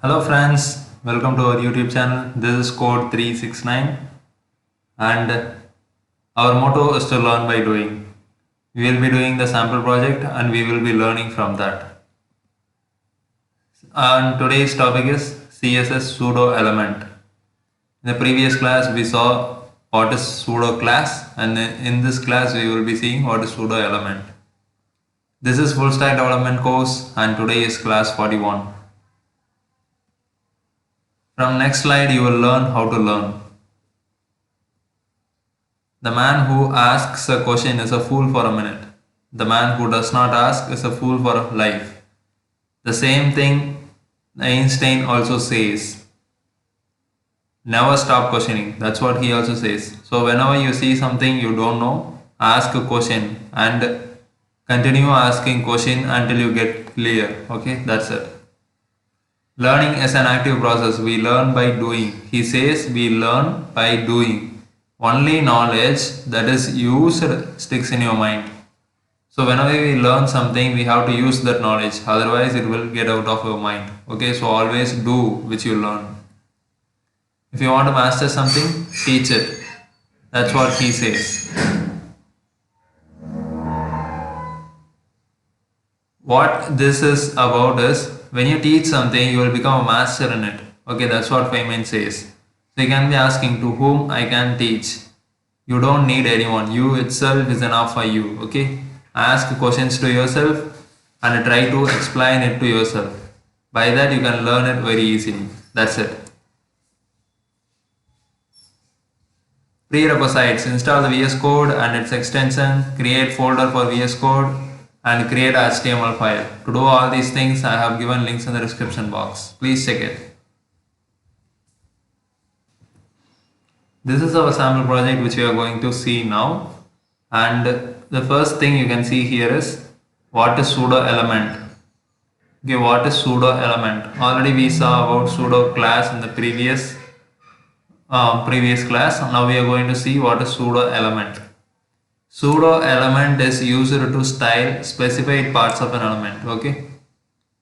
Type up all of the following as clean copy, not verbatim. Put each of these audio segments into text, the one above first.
Hello friends, welcome to our YouTube channel. This is code 369 and our motto is to learn by doing. We will be doing the sample project and we will be learning from that. And today's topic is CSS pseudo element. In the previous class we saw what is pseudo class, and in this class we will be seeing what is pseudo element. This is full stack development course and today is class 41. From next slide you will learn how to learn. The man who asks a question is a fool for a minute. The man who does not ask is a fool for life. The same thing Einstein also says. Never stop questioning. That's what he also says. So whenever you see something you don't know, ask a question and continue asking question until you get clear. Okay, that's it. Learning is an active process. We learn by doing. He says we learn by doing. Only knowledge that is used sticks in your mind. So whenever we learn something, we have to use that knowledge. Otherwise, it will get out of your mind. Okay, so always do which you learn. If you want to master something, teach it. That's what he says. What this is about is, when you teach something, you will become a master in it. Okay, that's what Feynman says. So you can be asking to whom I can teach. You don't need anyone. You itself is enough for you. Okay, ask questions to yourself and try to explain it to yourself. By that you can learn it very easily. That's it. Prerequisites: install the VS Code and its extension, create folder for VS Code, and create a HTML file. To do all these things, I have given links in the description box. Please check it. This is our sample project which we are going to see now. And the first thing you can see here is what is pseudo element. Okay, what is pseudo element? Already we saw about pseudo class in the previous class. Now we are going to see what is pseudo element. Pseudo element is used to style specified parts of an element. Okay,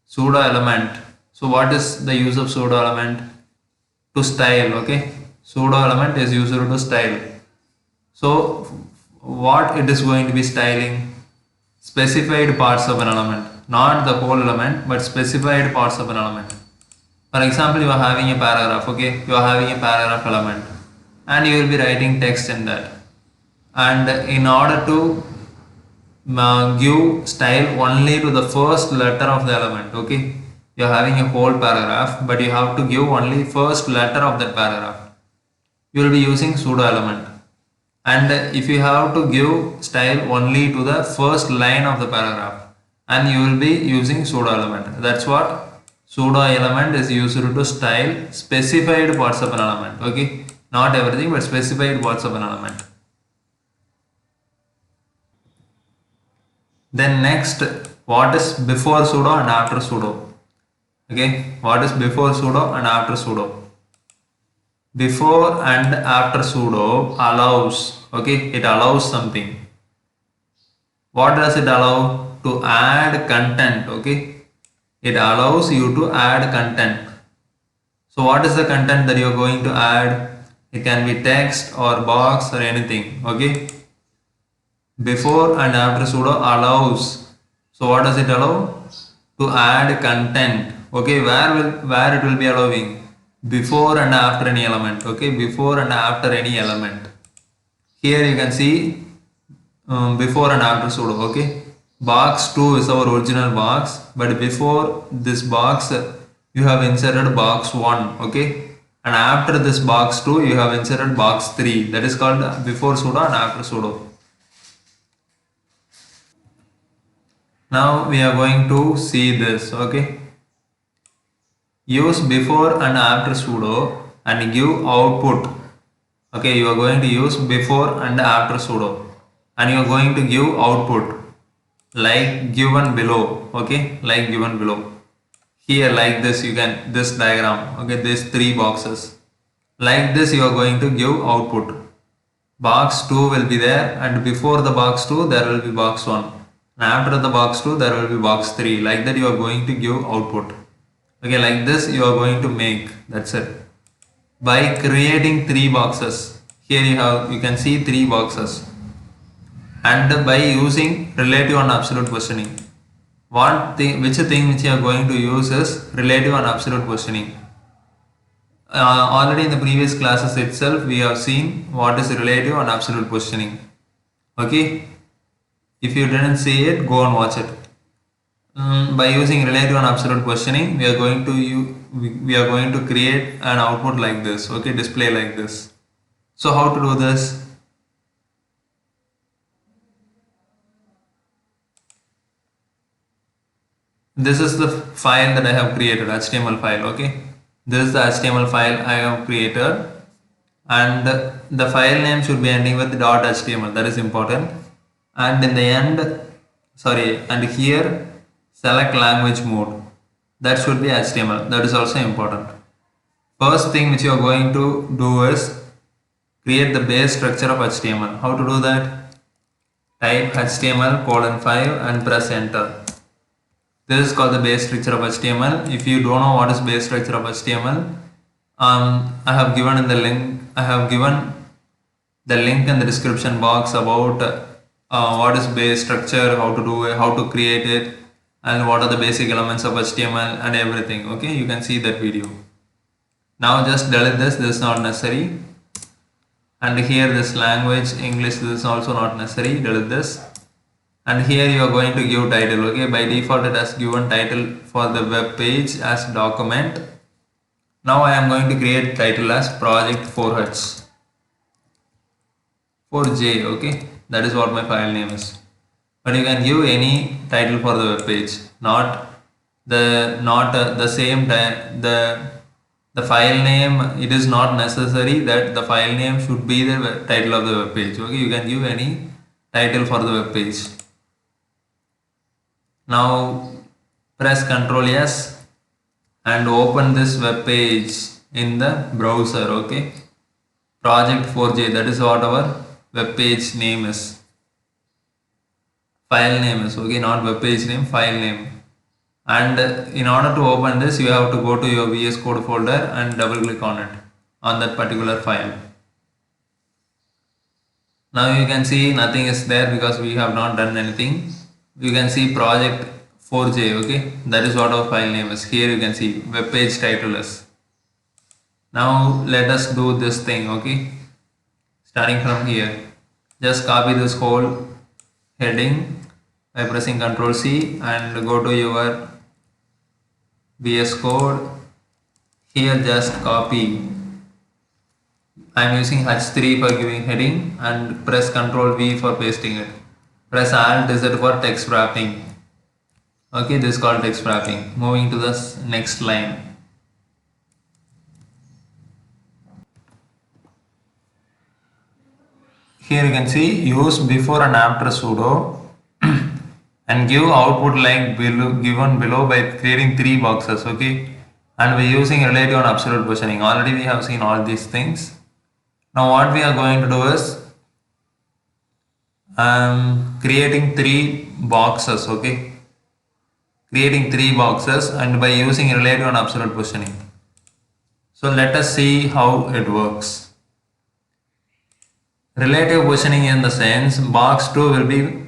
pseudo element. So what is the use of pseudo element? To style. Okay, pseudo element is used to style. So what it is going to be styling? Specified parts of an element, not the whole element, but specified parts of an element. For example, you are having a paragraph. Okay, you are having a paragraph element and you will be writing text in that. And in order to give style only to the first letter of the element, okay, you are having a whole paragraph, but you have to give only first letter of that paragraph. You will be using pseudo element. And if you have to give style only to the first line of the paragraph, and you will be using pseudo element. That's what pseudo element is used to style specified parts of an element. Okay, not everything, but specified parts of an element. Then next, what is before pseudo and after pseudo? Okay, what is before pseudo and after pseudo? Before and after pseudo allows, okay, it allows something. What does it allow? To add content. Okay, it allows you to add content. So what is the content that you are going to add? It can be text or box or anything. Okay, before and after pseudo allows. So what does it allow? To add content. Okay, where it will be allowing? Before and after any element. Okay, before and after any element. Here you can see before and after pseudo. Okay, box 2 is our original box, but before this box you have inserted box 1. Okay, and after this box 2 you have inserted box 3. That is called before pseudo and after pseudo. Now we are going to see this. Okay, use before and after pseudo and give output. Okay, you are going to use before and after pseudo and you are going to give output like given below. Okay, like given below. Here like this, you can, this diagram. Okay, these 3 boxes. Like this you are going to give output. Box 2 will be there, and before the box 2 there will be box 1. And after the box 2 there will be box 3. Like that you are going to give output. Okay, like this you are going to make. That's it. By creating three boxes. Here you can see three boxes. And by using relative and absolute positioning. Which thing which you are going to use is relative and absolute positioning. Already in the previous classes itself we have seen what is relative and absolute positioning. Okay, if you didn't see it, go and watch it. By using relative and absolute positioning, we are going to create an output like this. Okay, display like this. So how to do this? This is the file that I have created, HTML file. Okay, this is the HTML file I have created, and the file name should be ending with .html. That is important. And in the end, and here select language mode. That should be HTML. That is also important. First thing which you are going to do is create the base structure of HTML. How to do that? Type HTML:5 and press enter. This is called the base structure of HTML. If you don't know what is base structure of HTML, I have given in the link. I have given the link in the description box about what is base structure, how to do it, how to create it, and what are the basic elements of HTML and everything. Okay, you can see that video. Now just delete this. This is not necessary. And here this language English, this is also not necessary. Delete this. And here you are going to give title. Okay, by default it has given title for the web page as document. Now I am going to create title as project 4H 4J. Okay, that is what my file name is. But you can give any title for the web page, not the same time the file name. It is not necessary that the file name should be the title of the web page. Okay, you can give any title for the web page. Now press Ctrl S and open this web page in the browser. Okay, project 4J, that is what our web page name is. File name is, okay, not web page name, file name. And in order to open this, you have to go to your VS Code folder and double click on it, on that particular file. Now you can see nothing is there because we have not done anything. You can see project 4J. Okay, that is what our file name is. Here you can see web page title is. Now let us do this thing. Okay, starting from here, just copy this whole heading by pressing Ctrl C and go to your VS Code. Here just copy. I am using H3 for giving heading and press Ctrl V for pasting it. Press Alt Z for text wrapping. Okay, this is called text wrapping. Moving to the next line. Here you can see use before and after pseudo and give output like given below by creating three boxes. Okay, and by using relative and absolute positioning. Already we have seen all these things. Now what we are going to do is creating three boxes. Okay, creating three boxes and by using relative and absolute positioning. So let us see how it works. Relative positioning in the sense box 2 will be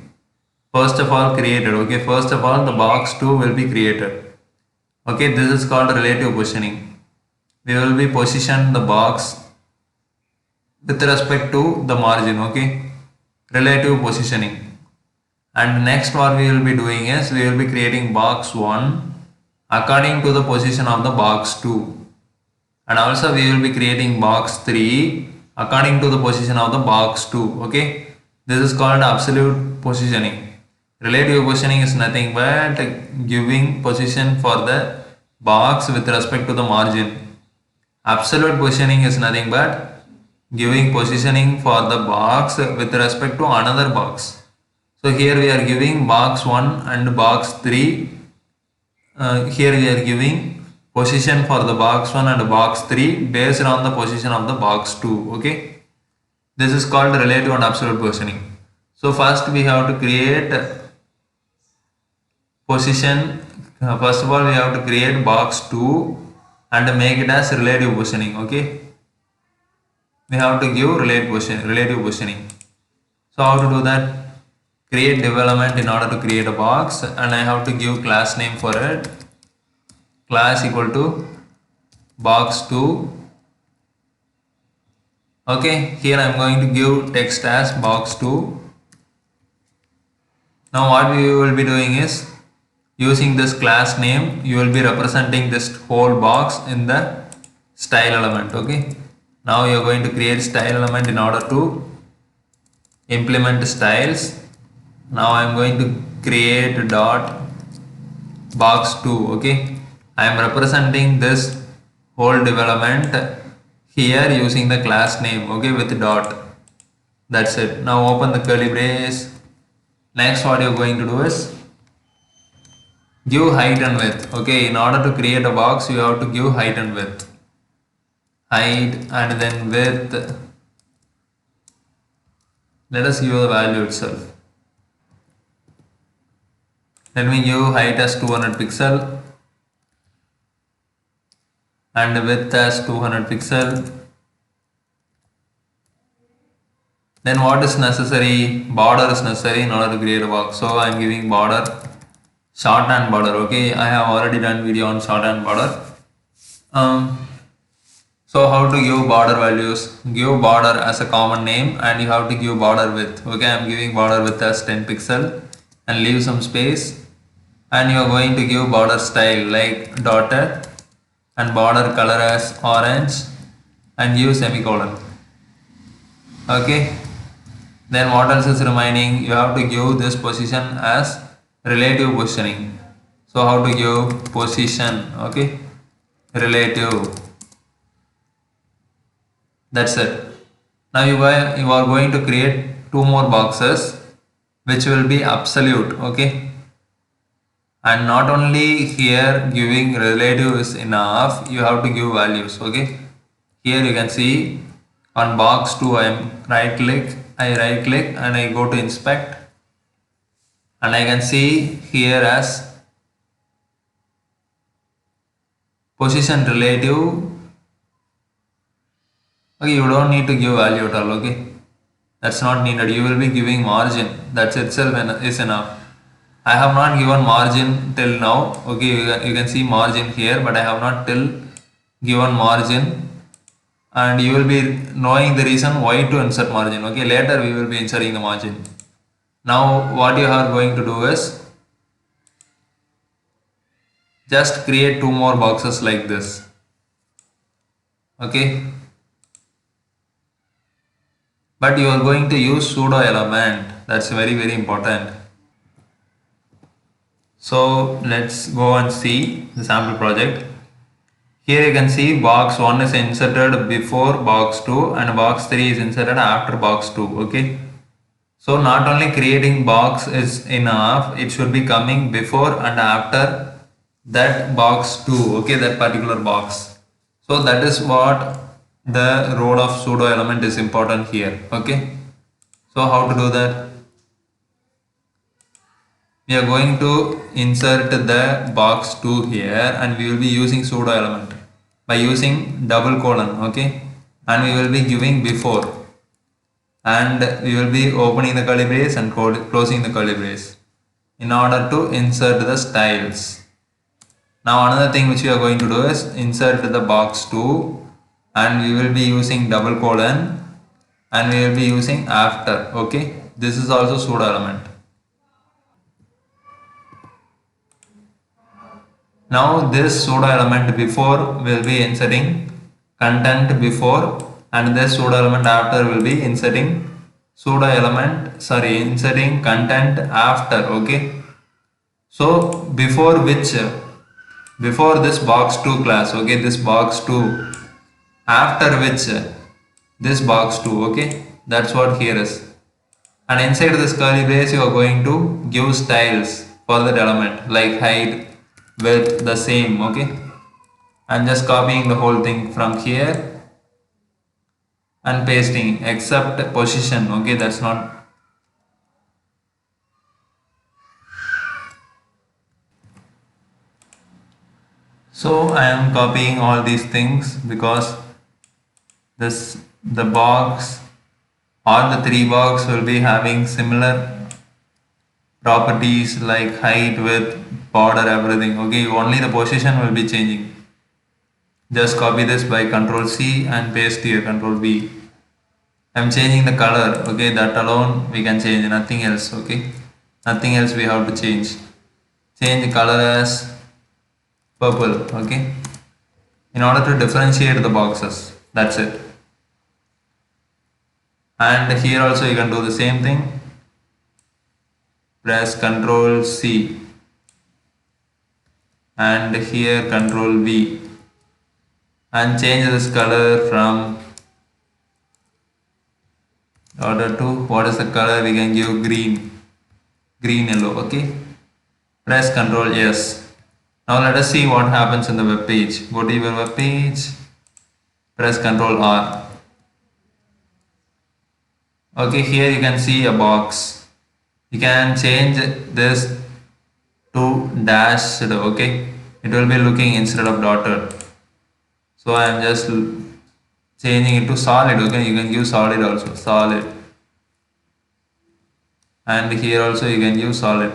first of all created. Okay, first of all the box 2 will be created. Okay, this is called relative positioning. We will be position the box with respect to the margin. Okay, relative positioning. And next what we will be doing is we will be creating box 1 according to the position of the box 2, and also we will be creating box 3 according to the position of the box 2. Okay, this is called absolute positioning. Relative positioning is nothing but giving position for the box with respect to the margin. Absolute positioning is nothing but giving positioning for the box with respect to another box. So here we are giving box 1 and box 3. Here we are giving position for the box 1 and box 3 based on the position of the box 2. Okay, this is called relative and absolute positioning. So first we have to create position, First of all, we have to create box 2 and make it as relative positioning. Okay, we have to give relative positioning. So how to do that? Create development in order to create a box, and I have to give class name for it. Class equal to box 2. Okay, here I am going to give text as box 2. Now what we will be doing is, using this class name, you will be representing this whole box in the style element. Okay, now you are going to create style element in order to implement styles. Now I am going to create dot box 2. Okay, I am representing this whole development here using the class name, okay, with dot. That's it. Now open the curly brace. Next, what you're going to do is give height and width. Okay, in order to create a box, you have to give height and width. Height and then width. Let us give the value itself. Let me give height as 200 pixel and width as 200 pixel. Then what is necessary? Border is necessary in order to create a box. So I am giving border, shorthand border. Okay, I have already done video on shorthand border. So how to give border values? Give border as a common name, and you have to give border width. Okay, I am giving border width as 10 pixel and leave some space. And you are going to give border style like dotted and border color as orange and give semicolon. Okay, then what else is remaining? You have to give this position as relative positioning. So how to give position? Okay, relative. That's it. Now you are going to create two more boxes which will be absolute. Okay, and not only here giving relative is enough, you have to give values. Okay, here you can see on box 2 I right click and I go to inspect, and I can see here as position relative. Okay, you don't need to give value at all. Okay, that's not needed. You will be giving margin. That's itself is enough. I have not given margin till now. Okay, you can see margin here, but I have not till given margin, and you will be knowing the reason why to insert margin. Okay, later we will be inserting the margin. Now what you are going to do is just create two more boxes like this. Okay, but you are going to use pseudo element. That's very important. So let's go and see the sample project. Here you can see box 1 is inserted before box 2 and box 3 is inserted after box 2. Okay, so not only creating box is enough, it should be coming before and after that box 2. Okay, that particular box. So that is what the role of pseudo element is important here. Okay, so how to do that? We are going to insert the box 2 here, and we will be using pseudo element by using double colon. Okay, and we will be giving before, and we will be opening the curly brace and closing the curly brace in order to insert the styles. Now another thing which we are going to do is insert the box 2, and we will be using double colon, and we will be using after. Okay, this is also pseudo element. Now this pseudo element before will be inserting content before, and this pseudo element after will be inserting inserting content after. Okay, so before which? Before this box 2 class. Okay, this box 2, after which this box 2. Okay, that's what here is. And inside this curly brace you are going to give styles for that element like height, width, the same. Okay, I'm just copying the whole thing from here and pasting except position. Okay, that's not. So I am copying all these things because the box or the three box will be having similar properties like height, width, border, everything. Okay, only the position will be changing. Just copy this by Ctrl C and paste here, Ctrl V. I'm changing the color. Okay, that alone we can change, nothing else. Okay, nothing else we have to change. Change the color as purple. Okay, in order to differentiate the boxes. That's it. And here also you can do the same thing. Press Ctrl C and here Ctrl V and change this color from order to what is the color we can give green yellow. Okay, press Ctrl S. Now let us see what happens in the web page. Go to your web page, press Ctrl R. Okay, here you can see a box. You can change this to dashed. Okay, it will be looking instead of dotted. So I am just changing it to solid. Okay, you can use solid also, solid, and here also you can use solid,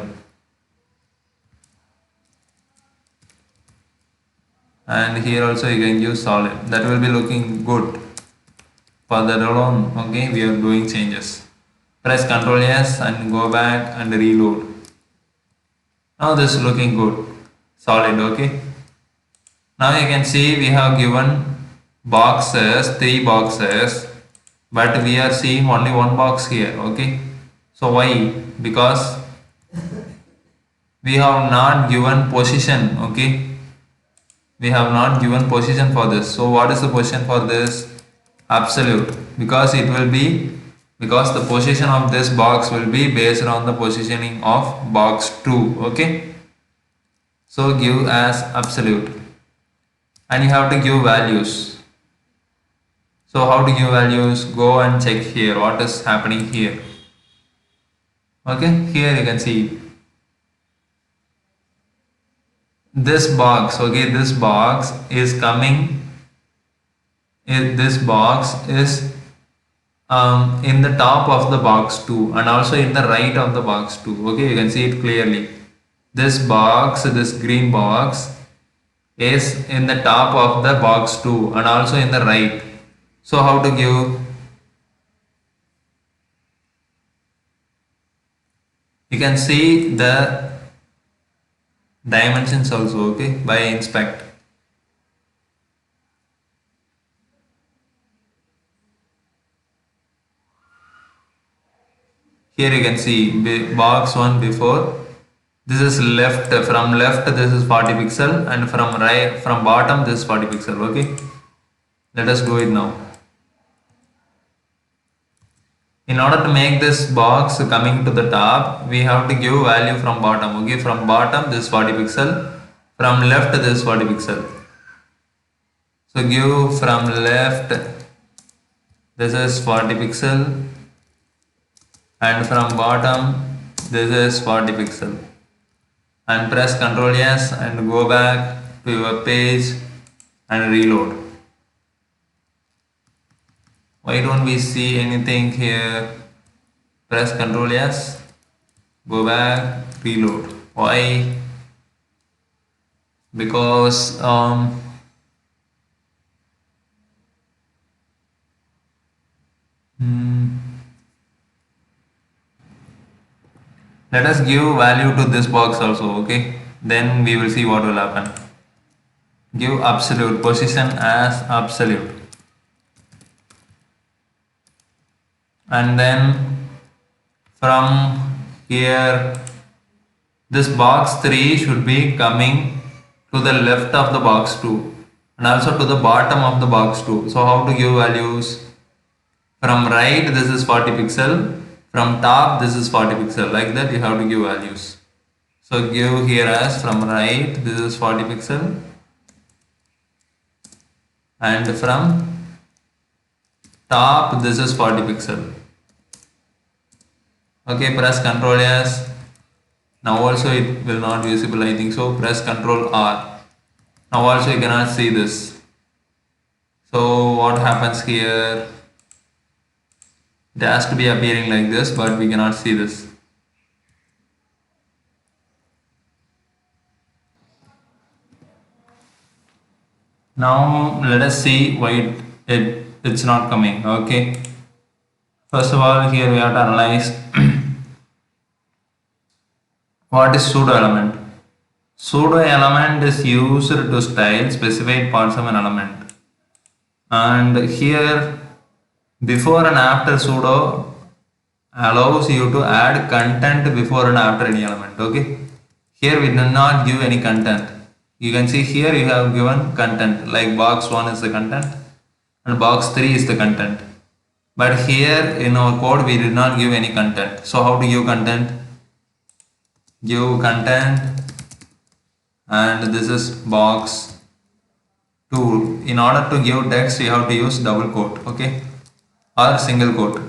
and here also you can use solid. That will be looking good. For that alone, okay, we are doing changes. Press Ctrl S and go back and reload. Now this is looking good, solid. Okay, now you can see we have given boxes, three boxes, but we are seeing only one box here. Okay, so why? Because we have not given position. Okay, we have not given position for this. So what is the position for this? Absolute, because it will be, because the position of this box will be based on the positioning of box 2. Okay, so give as absolute and you have to give values. So how to give values? Go and check here what is happening here. Okay, here you can see this box. Okay, this box is coming, this box is in the top of the box 2 and also in the right of the box 2. Okay, you can see it clearly. This box, this green box is in the top of the box 2 and also in the right. So how to give? You can see the dimensions also. Okay, by inspect. Here you can see box 1 before. This is left, from left this is 40 pixel and from right, from bottom this is 40 pixel. Okay, let us do it now. In order to make this box coming to the top, we have to give value from bottom. Okay, from bottom this is 40 pixel, from left this is 40 pixel. So give from left, this is 40 pixel, and from bottom this is 40 pixel, and press Ctrl S and go back to your page and reload. Why don't we see anything here? Press Ctrl S, go back, reload. Why? Because let us give value to this box also. Okay, then we will see what will happen. Give absolute, position as absolute, and then from here this box 3 should be coming to the left of the box 2 and also to the bottom of the box 2. So how to give values? From right this is 40 pixel, from top this is 40 pixel, like that you have to give values. So give here as from right this is 40 pixel and from top this is 40 pixel. Okay, press Ctrl S. Now also it will not visible, I think so. Press Ctrl R. Now also you cannot see this. So what happens here? It has to be appearing like this, but we cannot see this. Now let us see why it's not coming. Okay. First of all, here we have to analyze what is pseudo element. Pseudo element is used to style specified parts of an element. And here before and after pseudo allows you to add content before and after any element. Okay. Here we do not give any content. You can see here you have given content, like box 1 is the content and box 3 is the content. But here in our code we did not give any content. So how to give content? Give content, and this is box 2. In order to give text you have to use double quote, okay, or single quote.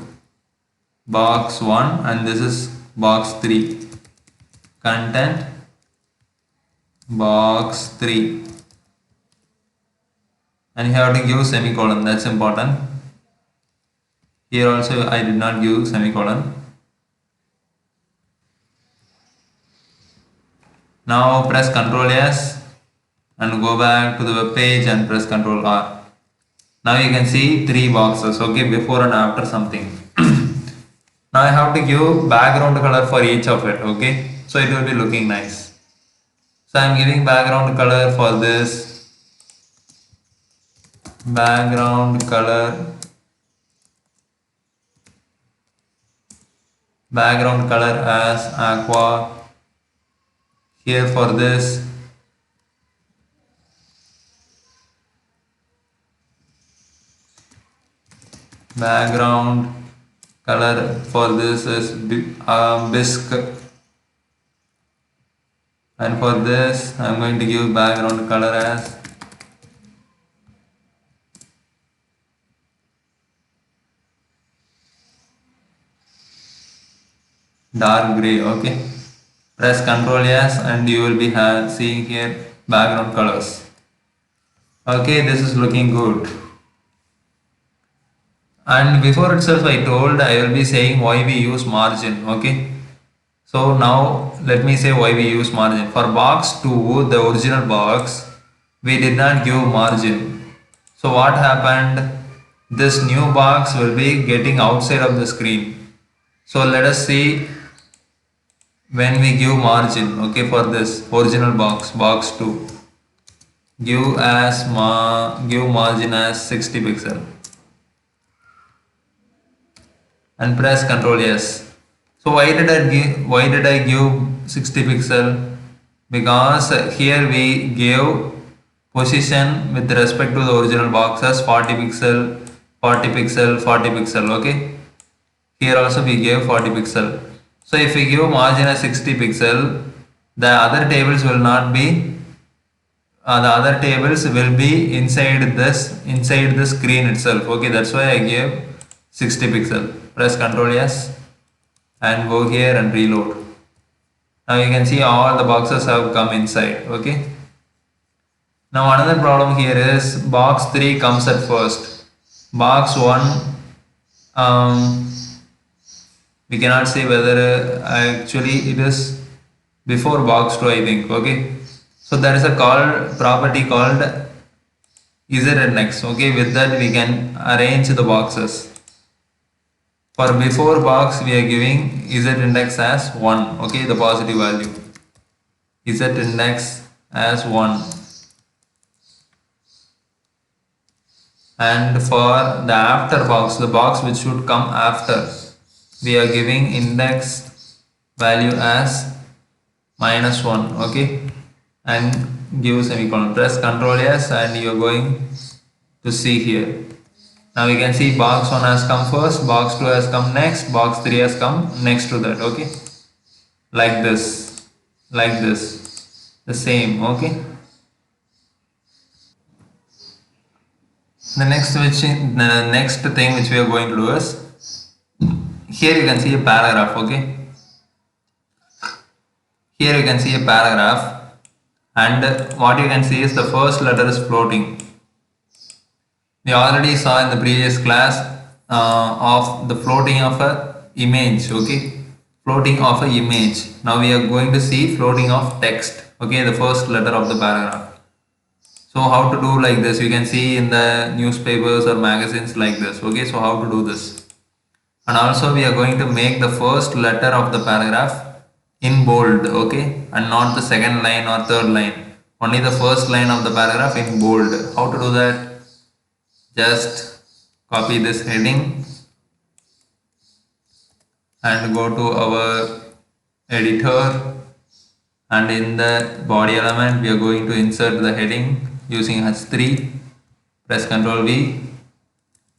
Box 1 and this is box 3. Content box 3, and you have to give semicolon, that's important. Here also I did not give semicolon. Now press Ctrl S and go back to the web page and press Ctrl R. Now you can see 3 boxes, okay, before and after something. Now I have to give background color for each of it, okay, so it will be looking nice. So I am giving background color for this, background color as aqua. Here for this, background color for this is bisque, and for this I am going to give background color as dark gray, okay. Press Ctrl S and you will be seeing here background colors. Okay, this is looking good. And before itself I told I will be saying why we use margin, okay. So now let me say why we use margin. For box 2, the original box, we did not give margin. So what happened? This new box will be getting outside of the screen. So let us see when we give margin, okay, for this original box, box 2. Give margin as 60 pixel. And press Ctrl S. So why did I give 60 pixel? Because here we gave position with respect to the original box as 40 pixel, 40 pixel, 40 pixel, okay. Here also we gave 40 pixel. So if we give margin as 60 pixel, the other tables will not be, the other tables will be inside the screen itself, okay. That's why I gave 60 pixel. Press Ctrl S and go here and reload. Now you can see all the boxes have come inside, okay. Now another problem here is box 3 comes at first. Box 1, we cannot say whether actually it is before box 2, I think, okay. So there is a property called isIndex, okay. With that we can arrange the boxes. For before box we are giving isIndex as 1, okay, the positive value. isIndex as 1. And for the after box, the box which should come after, we are giving index value as -1, okay, and give semicolon. Press Ctrl S and you are going to see here. Now we can see box 1 has come first, box 2 has come next, box 3 has come next to that, okay, like this, the same, okay. The next thing which we are going to do is, here you can see a paragraph, okay. Here you can see a paragraph, and what you can see is the first letter is floating. We already saw in the previous class of the floating of a image, okay, floating of a image. Now we are going to see floating of text, okay, the first letter of the paragraph. So how to do like this, you can see in the newspapers or magazines like this, okay, so how to do this. And also we are going to make the first letter of the paragraph in bold, okay, and not the second line or third line, only the first line of the paragraph in bold. How to do that? Just copy this heading and go to our editor, and in the body element we are going to insert the heading using H3. Press Ctrl V.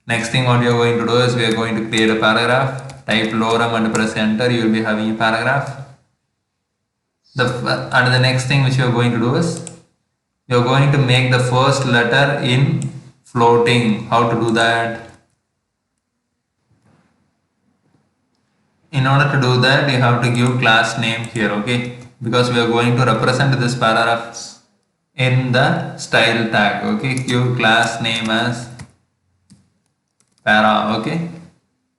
Next thing what we are going to do is we are going to create a paragraph. Type lorem and press enter. You will be having a paragraph. And the next thing which you are going to do is you are going to make the first letter in floating. How to do that? In order to do that, you have to give class name here, okay? Because we are going to represent this paragraph in the style tag, okay? Give class name as para, okay?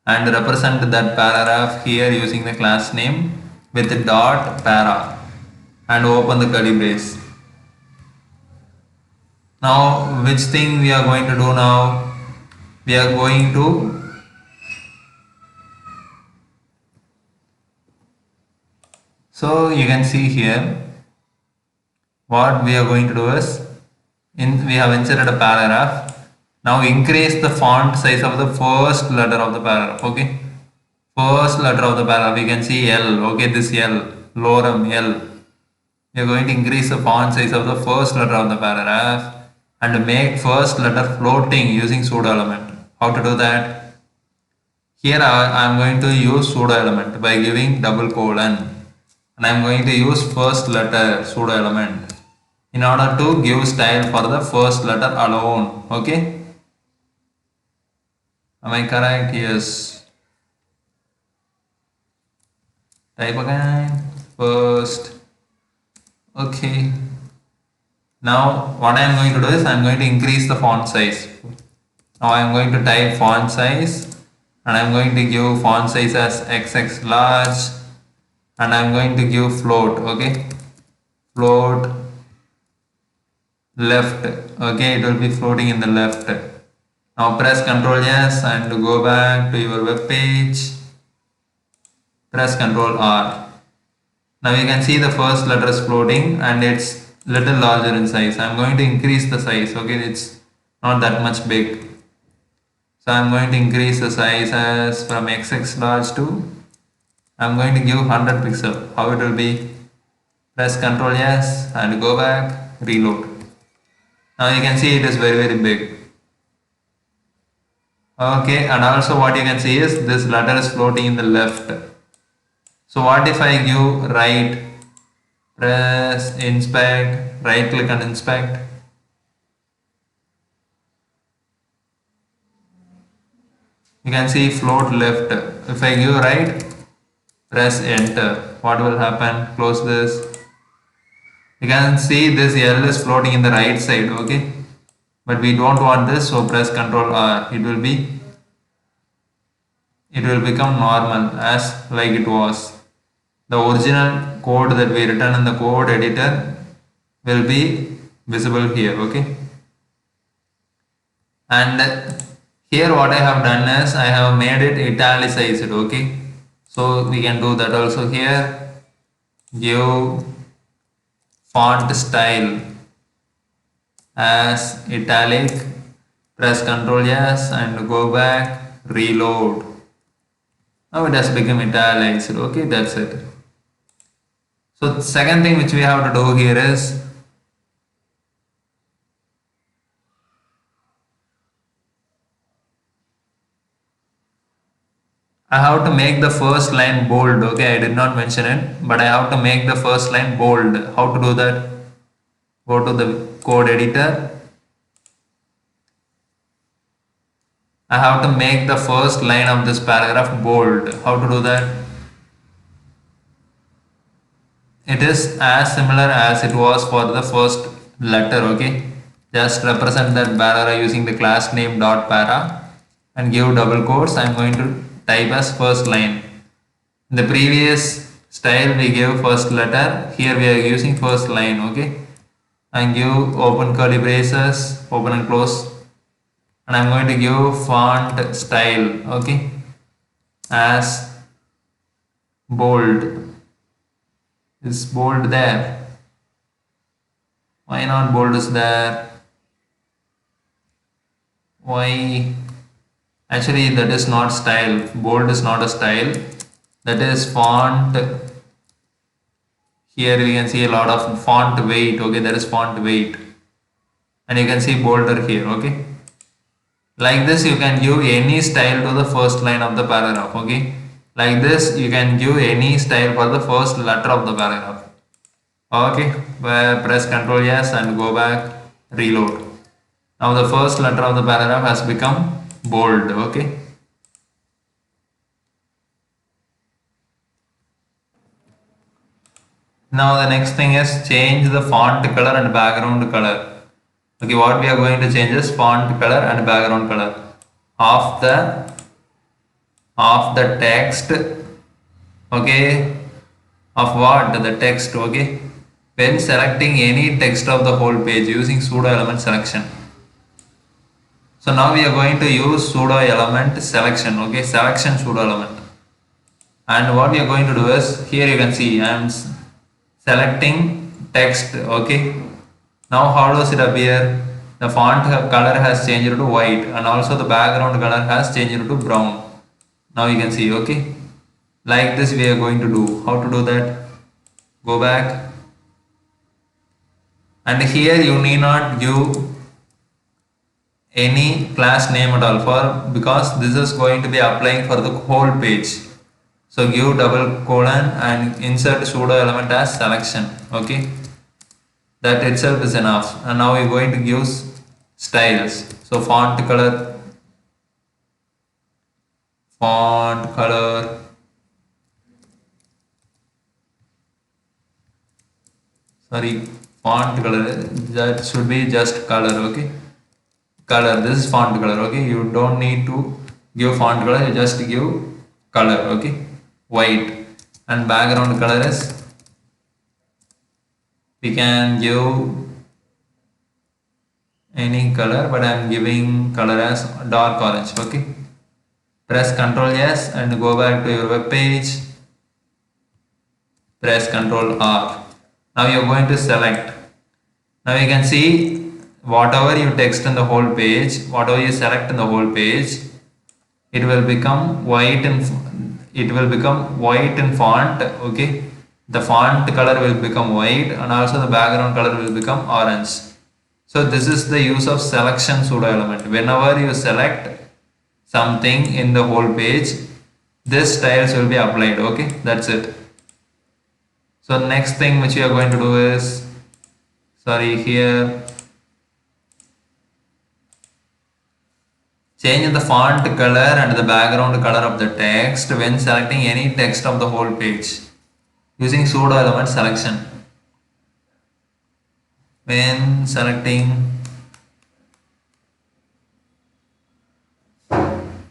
And represent that paragraph here using the class name with the dot para and open the curly brace. Now, which thing we are going to do now? We are going to so you can see here what we are going to do is we have inserted a paragraph. Now increase the font size of the first letter of the paragraph, okay? First letter of the paragraph, you can see L, okay, this L, lorem L. We are going to increase the font size of the first letter of the paragraph and make first letter floating using pseudo element. How to do that? Here I am going to use pseudo element by giving double colon, and I am going to use first letter pseudo element in order to give style for the first letter alone, okay? Am I correct? Yes. Type again, first, okay. Now what I am going to do is I am going to increase the font size. Now I am going to type font size, and I am going to give font size as XX large, and I am going to give float, okay, float left, okay, it will be floating in the left. Now press Ctrl S and go back to your web page. Press Ctrl R. Now you can see the first letter is floating and it's little larger in size. I am going to increase the size, okay, it's not that much big. So I am going to increase the size as from XX large to, I am going to give 100 pixel. How it will be? Press Ctrl S and go back, reload. Now you can see it is very big. Okay, and also what you can see is this letter is floating in the left. So what if I give right, press inspect, right click and inspect. You can see float left. If I give right, press enter. What will happen? Close this. You can see this L is floating in the right side, okay? But we don't want this, so press Ctrl R. It will become normal as like it was. The original code that we written in the code editor will be visible here, okay? And here what I have done is I have made it italicized, okay? So we can do that also here. Give font style as italic, press Ctrl S and go back, reload. Now it has become italicized, okay, that's it. So the second thing which we have to do here is I have to make the first line bold, okay, I did not mention it, but I have to make the first line bold. How to do that? Go to the code editor. I have to make the first line of this paragraph bold. How to do that? it is as similar as it was for the first letter. Okay, just represent that para using the class name dot para and give double quotes. I'm going to type as first line. In the previous style we gave first letter, here we are using first line. Okay, and give open curly braces, open and close, and I'm going to give font style. Okay, as bold. Is bold there? Why not bold is there? Why? Actually, that is not style. Bold is not a style. That is font. Here we can see a lot of font weight. Okay, that is font weight. And you can see bolder here. Okay. Like this, you can give any style to the first line of the paragraph. Okay. Like this, you can give any style for the first letter of the paragraph. Okay, press Ctrl S and go back, reload. Now the first letter of the paragraph has become bold. Okay. Now the next thing is change the font color and background color. Okay, what we are going to change is font color and background color of the text. Okay, of what? The text. Okay, when selecting any text of the whole page using pseudo element selection. So now we are going to use pseudo element selection. Okay, selection pseudo element. And what we are going to do is, here you can see I am selecting text. Okay, now how does it appear? The font color has changed to white and also the background color has changed to brown. Now you can see. Okay, like this we are going to do. How to do that? Go back, and here you need not give any class name at all because this is going to be applying for the whole page. So give double colon and insert pseudo element as selection. Okay, that itself is enough. And now we're going to give styles. So font color, sorry, font color, that should be just color. Okay, color, this is font color. Okay, you don't need to give font color, you just give color. Okay, white. And background color is, we can give any color, but I am giving color as dark orange. Okay, press Ctrl S and go back to your web page, press Ctrl R. Now you are going to select. Now you can see whatever you text in the whole page, whatever you select in the whole page, it will become white in font. Okay, the font color will become white and also the background color will become orange. So this is the use of selection pseudo element. Whenever you select something in the whole page, this styles will be applied. Okay, that's it. So next thing which we are going to do is, here change the font color and the background color of the text when selecting any text of the whole page using pseudo element selection. When selecting,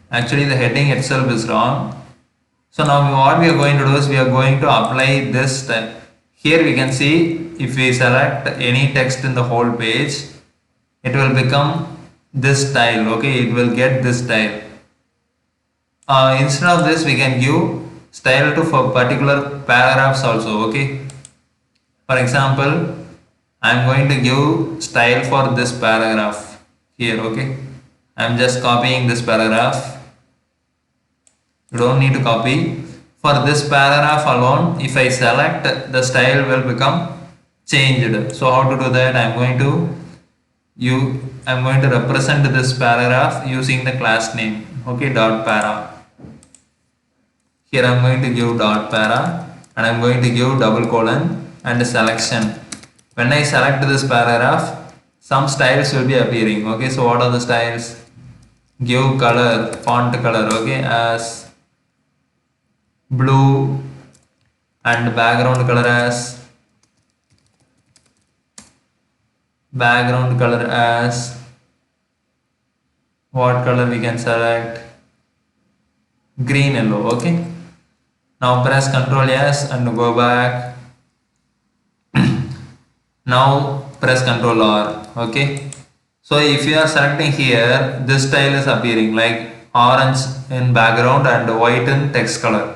actually the heading itself is wrong. So now what we are going to do is we are going to apply this style. Here we can see if we select any text in the whole page, it will become this style. Okay, it will get this style. Instead of this, we can give style to for particular paragraphs also. Okay, for example, I am going to give style for this paragraph here. Okay, I am just copying this paragraph. You don't need to copy. For this paragraph alone, if I select, the style will become changed. So how to do that? I'm going to represent this paragraph using the class name. Okay, dot para. Here I'm going to give dot para and I'm going to give double colon and selection. When I select this paragraph, some styles will be appearing. Okay, so what are the styles? Give color, font color. Okay, as blue and background color as background color as what color we can select, green yellow. Okay, now press Ctrl S and go back. Now press Ctrl R. Okay, so if you are selecting here, this style is appearing like orange in background and white in text color.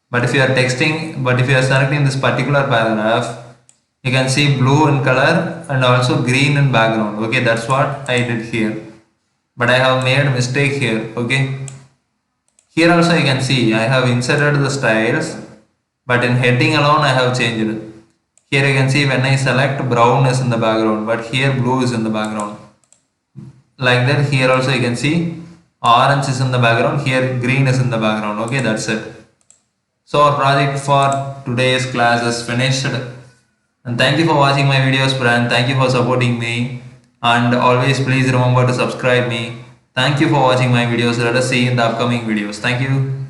But if you are selecting this particular paragraph, you can see blue in color and also green in background. Okay, that's what I did here. But I have made a mistake here. Okay, here also you can see I have inserted the styles, but in heading alone I have changed it. Here you can see when I select, brown is in the background, but here blue is in the background. Like that, here also you can see orange is in the background, here green is in the background. Okay, that's it. So our project for today's class is finished. And thank you for watching my videos, friend. Thank you for supporting me. And always please remember to subscribe me. Thank you for watching my videos. Let us see in the upcoming videos. Thank you.